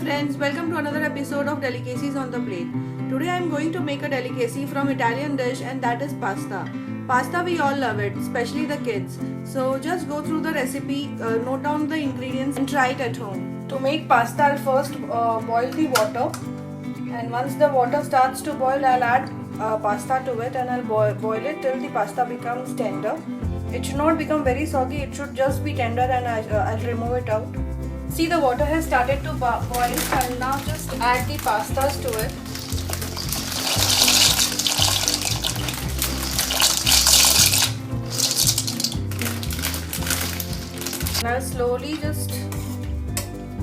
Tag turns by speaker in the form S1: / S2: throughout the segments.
S1: friends, welcome to another episode of Delicacies on the Plate. Today I am going to make a delicacy from Italian dish and that is pasta. Pasta, we all love it, especially the kids. So just go through the recipe, note down the ingredients and try it at home. To make pasta, I'll first boil the water, and once the water starts to boil, I'll add pasta to it and I'll boil it till the pasta becomes tender. It should not become very soggy, it should just be tender, and I'll remove it out. See, the water has started to boil. I'll now just add the pastas to it. And I'll slowly just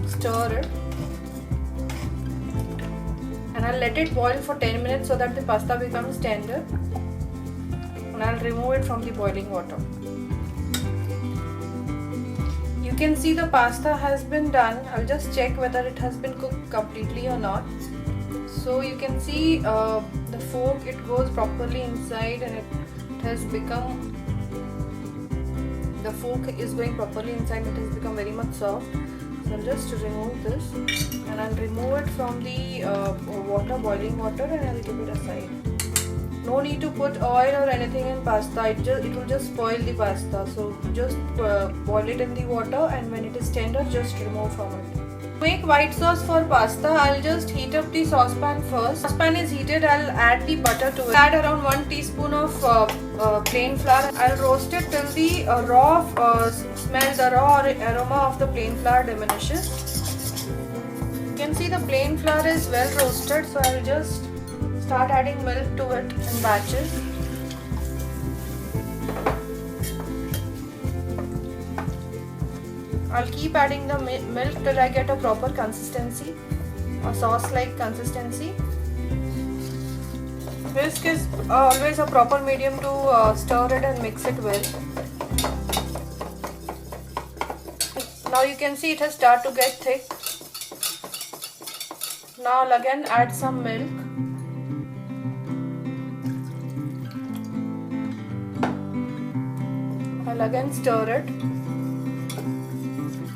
S1: stir it. And I'll let it boil for 10 minutes so that the pasta becomes tender. And I'll remove it from the boiling water. You can see the pasta has been done. I'll just check whether it has been cooked completely or not. So you can see the fork, it goes properly inside and it has become, the fork is going properly inside, it has become very much soft. So I'll just remove this and I'll remove it from the boiling water, and I'll keep it aside. No need to put oil or anything in pasta, it will just spoil the pasta. So just boil it in the water, and when it is tender, just remove from it. To make white sauce for pasta, I'll just heat up the saucepan first. Saucepan is heated, I'll add the butter to it. Add around 1 teaspoon of plain flour. I'll roast it till the raw aroma of the plain flour diminishes. You can see the plain flour is well roasted, so I'll just start adding milk to it in batches. I'll keep adding the milk till I get a proper consistency, a sauce-like consistency. Whisk is always a proper medium to stir it and mix it well. Now you can see it has started to get thick. Now I'll again add some milk. I'll again stir it.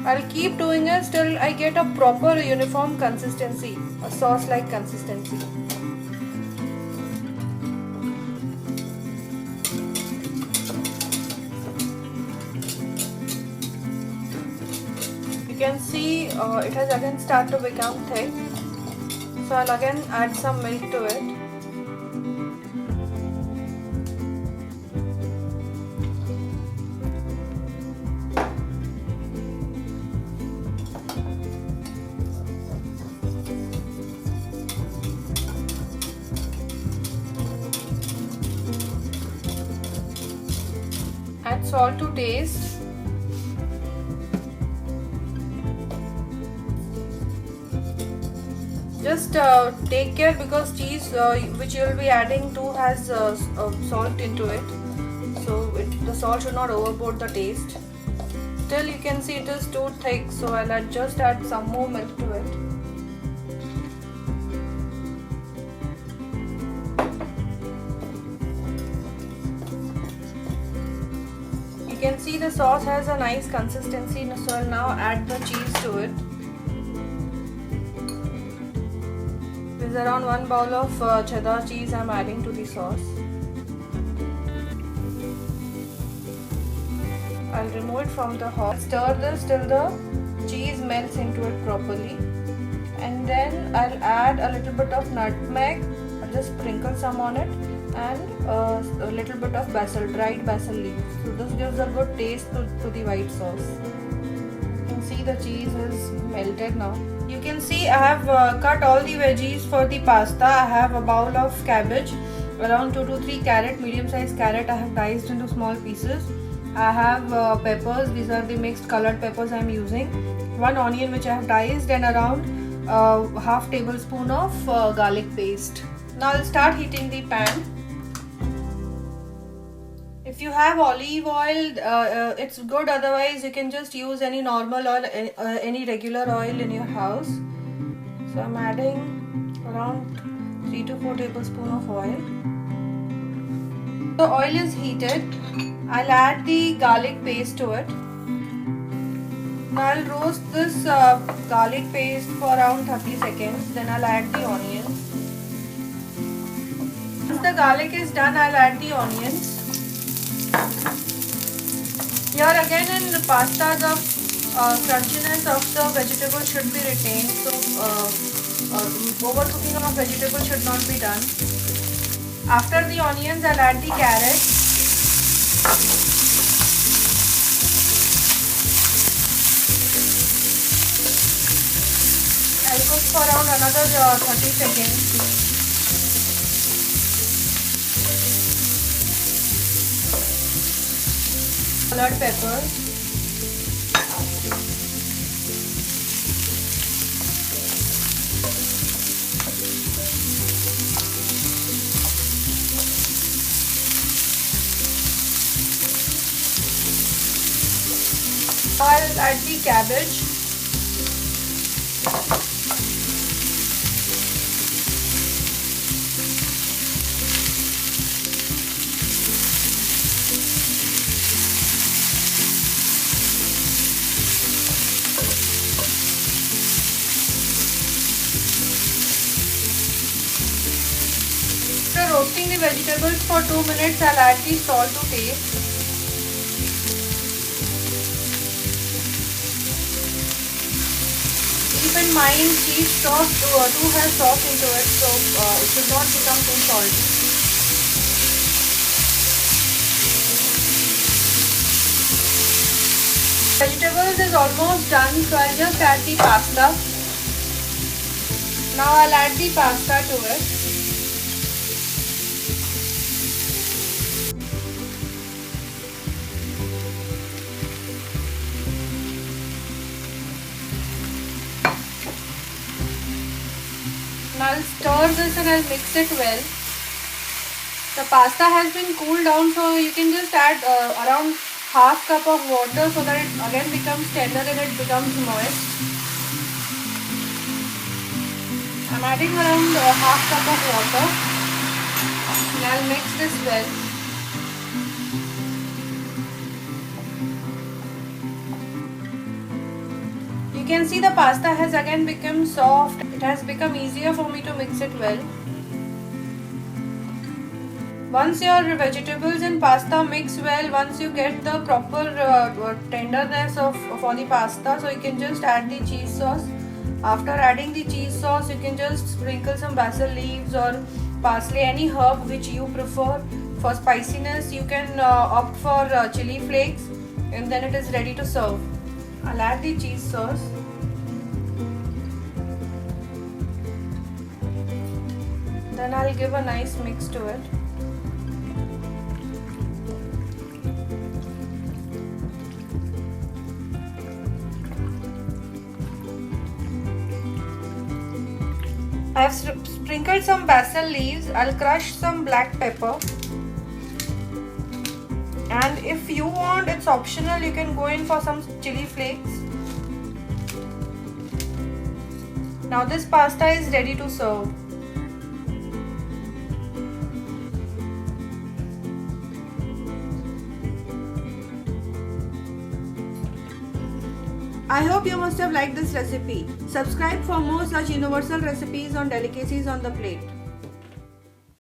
S1: I'll keep doing it till I get a proper uniform consistency, a sauce-like consistency. You can see it has again started to become thick. So I'll again add some milk to it. Add salt to taste. Just take care, because cheese which you will be adding to has salt into it. So the salt should not overboard the taste. Still you can see it is too thick, so I'll just add some more milk to it. You can see the sauce has a nice consistency, so I'll now add the cheese to it. This is around 1 bowl of cheddar cheese I'm adding to the sauce. I'll remove it from the hot. Stir this till the cheese melts into it properly. And then I'll add a little bit of nutmeg. I'll just sprinkle some on it, and a little bit of basil, dried basil leaves. So this gives a good taste to the white sauce. You can see the cheese is melted now. You can see I have cut all the veggies for the pasta. I have a bowl of cabbage, around 2 to 3 carrot, medium sized carrot I have diced into small pieces. I have peppers, these are the mixed colored peppers I am using. 1 onion which I have diced, and around half tablespoon of garlic paste. Now I'll start heating the pan. If you have olive oil, it's good. Otherwise, you can just use any normal oil, any regular oil in your house. So I'm adding around 3 to 4 tablespoons of oil. The oil is heated. I'll add the garlic paste to it. Now I'll roast this garlic paste for around 30 seconds. Then I'll add the onions. Once the garlic is done, I'll add the onions. Here again in the pasta, the crunchiness of the vegetable should be retained. So overcooking of vegetable should not be done. After the onions, I'll add the carrots. I'll cook for around another 30 seconds. Colored peppers. I'll add the cabbage. After roasting the vegetables for 2 minutes, I'll add the salt to taste. Keep in mind, cheese sauce do have sauce into it, so it should not become too salty. Vegetables is almost done, so I'll just add the pasta. Now I'll add the pasta to it. I'll stir this and I'll mix it well. The pasta has been cooled down, so you can just add around half cup of water so that it again becomes tender and it becomes moist. I'm adding around half cup of water and I'll mix this well. You can see the pasta has again become soft. It has become easier for me to mix it well. Once your vegetables and pasta mix well, once you get the proper tenderness for the pasta, so you can just add the cheese sauce. After adding the cheese sauce, you can just sprinkle some basil leaves or parsley, any herb which you prefer. For spiciness, you can opt for chili flakes, and then it is ready to serve. I'll add the cheese sauce. Then I'll give a nice mix to it. I have sprinkled some basil leaves. I'll crush some black pepper. And if you want, it's optional, you can go in for some chili flakes. Now this pasta is ready to serve. I hope you must have liked this recipe. Subscribe for more such universal recipes on delicacies on the plate.